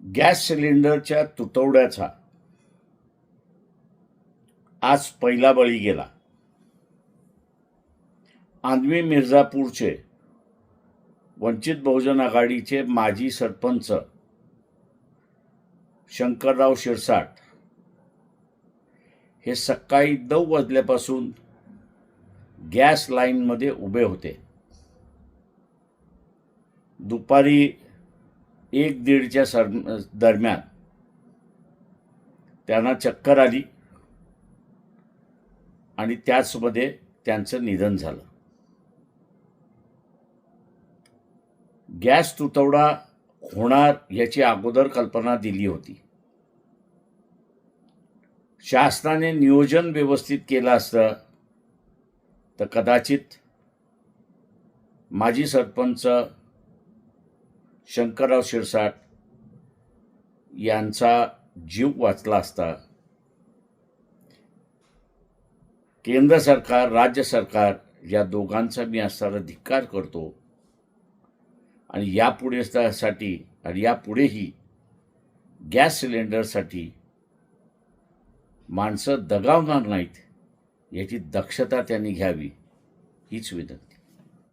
Gas सिलेंडरच्या तुटवड्याचा आज पहिला बळी गेला. आंधळी मिर्झापूरचे वंचित बहुजन आघाडीचे माजी सरपंच शंकरराव शिरसाट हे सकाळी 9 वाजल्यापासून गॅस लाईनमध्ये उभे होते. दुपारी 1-1:30च्या दरम्यान त्यांना चक्कर आली आणि त्याचमध्ये त्यांचं निधन झालं. गॅस तुटवडा होणार याची अगोदर कल्पना दिली होती. शासनाने नियोजन व्यवस्थित केलं असतं तर कदाचित माजी सरपंच शंकरराव शिरसाट यांचा जीव वाचला असता. केंद्र सरकार, राज्य सरकार या दोघांचा मी असताना धिक्कार करतो आणि यापुढेही गॅस सिलेंडरसाठी माणसं दगावणार नाहीत याची दक्षता त्यांनी घ्यावी हीच विनंती.